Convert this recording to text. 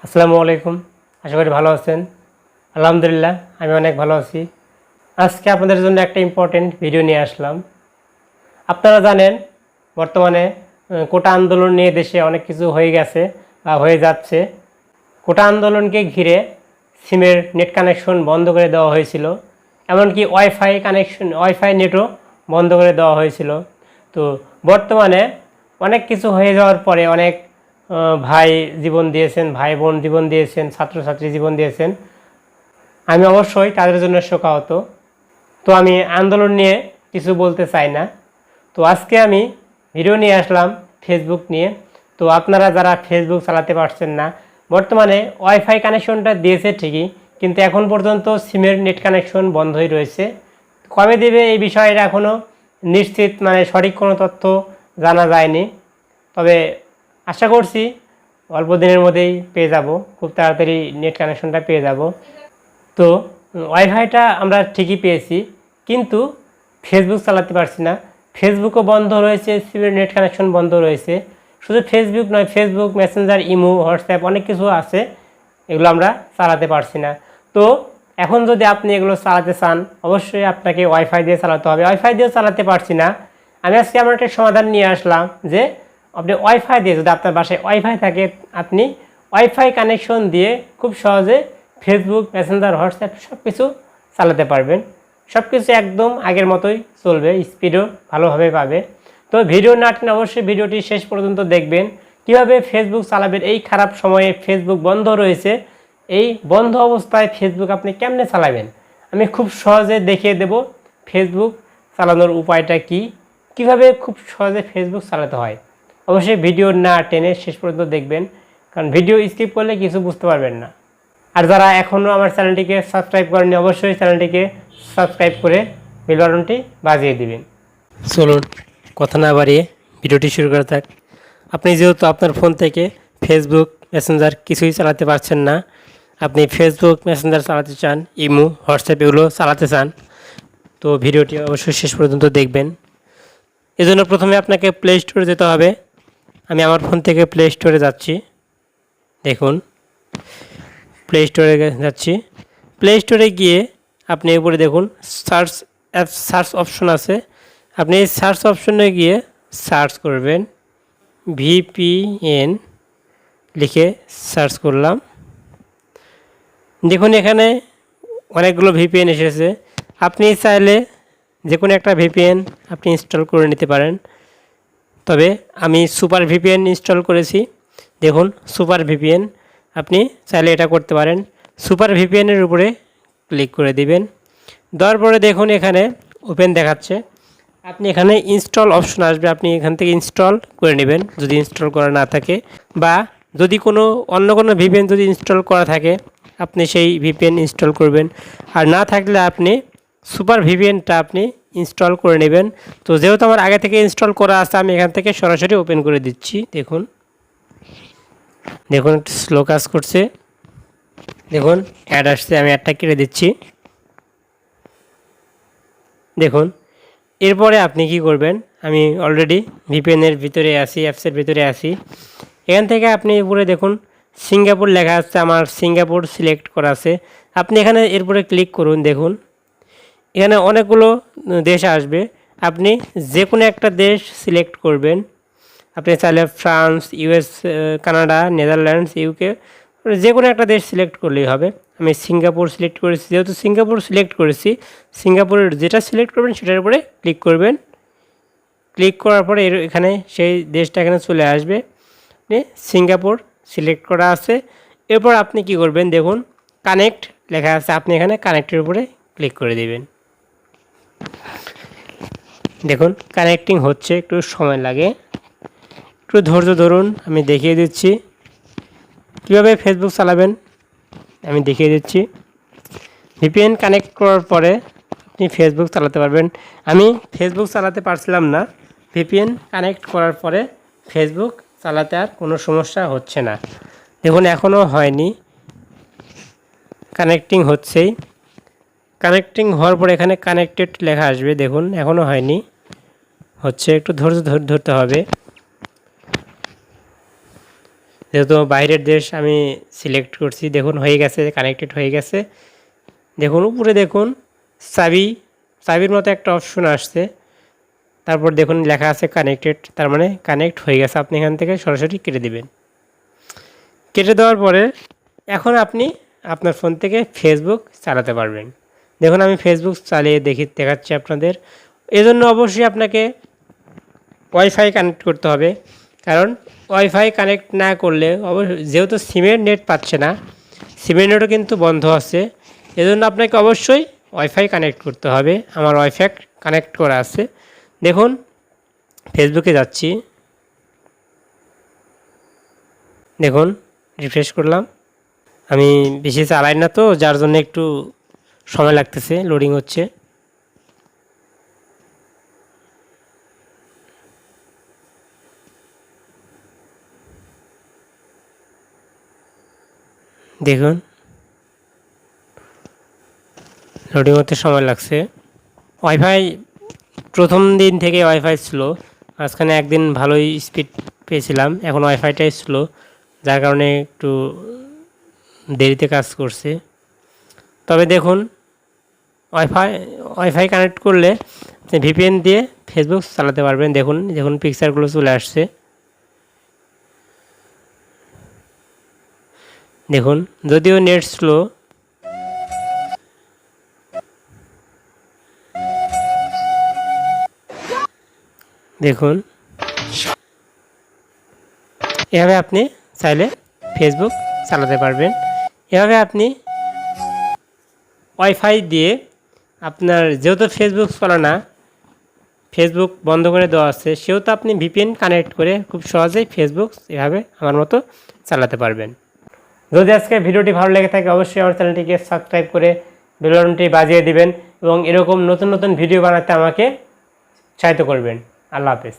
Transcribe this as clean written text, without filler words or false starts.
আসসালামু আলাইকুম। আশা করি ভালো আছেন। আলহামদুলিল্লাহ আমি অনেক ভালো আছি। আজকে আপনাদের জন্য একটা ইম্পর্টেন্ট ভিডিও নিয়ে আসলাম। আপনারা জানেন বর্তমানে কোটা আন্দোলন নিয়ে দেশে অনেক কিছু হয়ে গেছে বা হয়ে যাচ্ছে। কোটা আন্দোলনকে ঘিরে সিমের নেট কানেকশন বন্ধ করে দেওয়া হয়েছিল, এমনকি ওয়াইফাই নেটও বন্ধ করে দেওয়া হয়েছিল। তো বর্তমানে অনেক কিছু হয়ে যাওয়ার পরে অনেক ভাই জীবন দিয়েছেন, ভাই বোন জীবন দিয়েছেন, ছাত্রছাত্রী জীবন দিয়েছেন। আমি অবশ্যই তাদের জন্য শোকাহত। তো আমি আন্দোলন নিয়ে কিছু বলতে চাই না। তো আজকে আমি ভিডিও নিয়ে আসলাম ফেসবুক নিয়ে। তো আপনারা যারা ফেসবুক চালাতে পারছেন না, বর্তমানে ওয়াইফাই কানেকশনটা দিয়েছে ঠিকই, কিন্তু এখন পর্যন্ত সিমের নেট কানেকশন বন্ধই রয়েছে। কবে দেবে এই বিষয়টা এখনও নিশ্চিত সঠিক কোনো তথ্য জানা যায়নি। তবে আশা করছি অল্প দিনের মধ্যেই পেয়ে যাব, খুব তাড়াতাড়ি নেট কানেকশনটা পেয়ে যাব। তো ওয়াইফাইটা আমরা ঠিকই পেয়েছি, কিন্তু ফেসবুক চালাতে পারছি না। ফেসবুকও বন্ধ রয়েছে, সিমের নেট কানেকশন বন্ধ রয়েছে। শুধু ফেসবুক নয়, ফেসবুক, মেসেঞ্জার, ইমো, হোয়াটসঅ্যাপ অনেক কিছু আছে, এগুলো আমরা চালাতে পারছি না। তো এখন যদি আপনি এগুলো চালাতে চান, অবশ্যই আপনাকে ওয়াইফাই দিয়ে চালাতে হবে। ওয়াইফাই দিয়েও চালাতে পারছি না, আমি আজকে এমন একটা সমাধান নিয়ে আসলাম যে আপনি ওয়াইফাই দিয়ে, যদি আপনার বাসায় ওয়াইফাই থাকে, আপনি ওয়াইফাই কানেকশন দিয়ে খুব সহজে ফেসবুক, মেসেঞ্জার, হোয়াটসঅ্যাপ সব কিছু চালাতে পারবেন। সব কিছু একদম আগের মতোই চলবে, স্পিডও ভালোভাবে পাবে। তো ভিডিও না টেনে অবশ্যই ভিডিওটি শেষ পর্যন্ত দেখবেন। কীভাবে ফেসবুক চালাবেন এই খারাপ সময়ে, ফেসবুক বন্ধ রয়েছে, এই বন্ধ অবস্থায় ফেসবুক আপনি কেমনে চালাবেন আমি খুব সহজে দেখিয়ে দেব। ফেসবুক চালানোর উপায়টা কি, কিভাবে খুব সহজে ফেসবুক চালাতে হয়। অবশ্যই ভিডিও না টেনে শেষ পর্যন্ত দেখবেন, কারণ ভিডিও স্কিপ করলে কিছু বুঝতে পারবেন না। আর যারা এখনও আমার চ্যানেলটিকে সাবস্ক্রাইব করেননি, অবশ্যই চ্যানেলটিকে সাবস্ক্রাইব করে বেল বাটনটি বাজিয়ে দিবেন। চলুন কথা না বাড়িয়ে ভিডিওটি শুরু করা থাক। আপনি যেহেতু আপনার ফোন থেকে ফেসবুক, মেসেঞ্জার কিছুই চালাতে পারছেন না, আপনি ফেসবুক, মেসেঞ্জার চালাতে চান, ইমো, হোয়াটসঅ্যাপ এগুলো চালাতে চান, তো ভিডিওটি অবশ্যই শেষ পর্যন্ত দেখবেন। এজন্য প্রথমে আপনাকে প্লে স্টোরে যেতে হবে। আমি আমার ফোন থেকে প্লে স্টোরে যাচ্ছি। দেখুন, প্লে স্টোরে যাচ্ছি। প্লে স্টোরে গিয়ে আপনি উপরে দেখুন সার্চ অপশন আছে। আপনি এই সার্চ অপশনে গিয়ে সার্চ করবেন ভিপিএন, লিখে সার্চ করলাম। দেখুন এখানে অনেকগুলো ভিপিএন এসেছে। আপনি চাইলে যে কোনো একটা ভিপিএন আপনি ইনস্টল করে নিতে পারেন, তবে আমি সুপার ভিপিএন ইনস্টল করেছি। দেখুন সুপার ভিপিএন, আপনি চাইলে এটা করতে পারেন। সুপার ভিপিএনের উপরে ক্লিক করে দিবেন। দেওয়ার পরে দেখুন এখানে ওপেন দেখাচ্ছে। আপনি এখানে ইনস্টল অপশন আসবে, আপনি এখান থেকে ইনস্টল করে নেবেন যদি ইনস্টল করা না থাকে, বা যদি অন্য কোনো ভিপিএন যদি ইনস্টল করা থাকে আপনি সেই ভিপিএন ইনস্টল করবেন। আর না থাকলে আপনি সুপার ভিপিএনটা আপনি ইনস্টল করে নেবেন। তো যেহেতু আমার আগে থেকে ইনস্টল করা আছে, আমি এখান থেকে সরাসরি ওপেন করে দিচ্ছি। দেখুন একটু স্লো কাজ করছে। দেখুন অ্যাড আসছে, আমি অ্যাডটা কেটে দিচ্ছি। দেখুন এরপরে আপনি কি করবেন, আমি অলরেডি ভিপিএনের ভিতরে আছি, অ্যাপসের ভিতরে আছি। এখান থেকে আপনি উপরে দেখুন সিঙ্গাপুর লেখা আছে, আমার সিঙ্গাপুর সিলেক্ট করা আছে। আপনি এখানে এরপরে ক্লিক করুন। দেখুন এখানে অনেকগুলো দেশ আসবে, আপনি যে কোনো একটা দেশ সিলেক্ট করবেন। আপনি চাইলে France, US, Canada, Netherlands, UK, যে কোনো একটা দেশ সিলেক্ট করলেই হবে। আমি সিঙ্গাপুর সিলেক্ট করেছি, যেহেতু সিঙ্গাপুর সিলেক্ট করেছি, সিঙ্গাপুরের যেটা সিলেক্ট করবেন সেটার উপরে ক্লিক করবেন। ক্লিক করার পরে এখানে সেই দেশটা এখানে চলে আসবে। সিঙ্গাপুর সিলেক্ট করা আছে। এরপর আপনি কি করবেন, দেখুন কানেক্ট লেখা আছে, আপনি এখানে কানেক্টের উপরে ক্লিক করে দেবেন। দেখুন কানেক্টিং হচ্ছে, একটু সময় লাগে, একটু ধৈর্য ধরুন। আমি দেখিয়ে দিচ্ছি কীভাবে ফেসবুক চালাবেন, আমি দেখিয়ে দিচ্ছি। ভিপিএন কানেক্ট করার পরে আপনি ফেসবুক চালাতে পারবেন। আমি ফেসবুক চালাতে পারছিলাম না, ভিপিএন কানেক্ট করার পরে ফেসবুক চালাতে আর কোনো সমস্যা হচ্ছে না। দেখুন এখনও হয়নি, কানেক্টিং হচ্ছেই। কানেক্টিং হওয়ার পরে এখানে কানেক্টেড লেখা আসবে। দেখুন এখনও হয়নি, হচ্ছে, একটু ধৈর্য ধরতে হবে। যেহেতু বাইরের দেশ আমি সিলেক্ট করছি, দেখুন হয়ে গেছে, কানেক্টেড হয়ে গেছে। দেখুন উপরে দেখুন চাবির মতো একটা অপশন আসছে, তারপর দেখুন লেখা আছে কানেক্টেড, তার মানে কানেক্ট হয়ে গেছে। আপনি এখান থেকে সরাসরি কেটে দেবেন। কেটে দেওয়ার পরে এখন আপনি আপনার ফোন থেকে ফেসবুক চালাতে পারবেন। দেখুন আমি ফেসবুক চালিয়ে দেখাচ্ছি আপনাদের। এজন্য অবশ্যই আপনাকে ওয়াইফাই কানেক্ট করতে হবে, কারণ ওয়াইফাই কানেক্ট না করলে যেহেতু সিমের নেট পাচ্ছে না, সিমের নেটও কিন্তু বন্ধ আছে, এজন্য আপনাকে অবশ্যই ওয়াইফাই কানেক্ট করতে হবে। আমার ওয়াইফাই কানেক্ট করা আছে। দেখুন ফেসবুকে যাচ্ছি, দেখুন রিফ্রেশ করলাম। আমি বেশি চালাই না তো, যার জন্য একটু সময় লাগতেছে, লোডিং হচ্ছে। দেখুন লোডিং হতে সময় লাগছে। ওয়াইফাই প্রথম দিন থেকে ওয়াইফাই স্লো, মাঝখানে একদিন ভালোই স্পিড পেয়েছিলাম, এখন ওয়াইফাইটাই স্লো, যার কারণে একটু দেরিতে কাজ করছে। তবে দেখুন ওয়াইফাই কানেক্ট করলে ভিপিএন দিয়ে ফেসবুক চালাতে পারবেন। দেখুন পিকচারগুলো চলে আসছে। দেখুন যদিও নেট স্লো, দেখুন এভাবে আপনি চাইলে ফেসবুক চালাতে পারবেন। এভাবে আপনি ওয়াইফাই দিয়ে আপনার, যেহেতু ফেসবুক চলে না, ফেসবুক বন্ধ করে দেওয়া আছে, সেহেতু আপনি ভিপিএন কানেক্ট করে খুব সহজেই ফেসবুক এভাবে আমার মতো চালাতে পারবেন। যদি আজকে ভিডিওটি ভালো লেগে থাকে অবশ্যই আমার চ্যানেলটিকে সাবস্ক্রাইব করে বেল বাটনটি বাজিয়ে দিবেন এবং এরকম নতুন নতুন ভিডিও বানাতে আমাকে উৎসাহিত করবেন। আল্লাহ হাফেজ।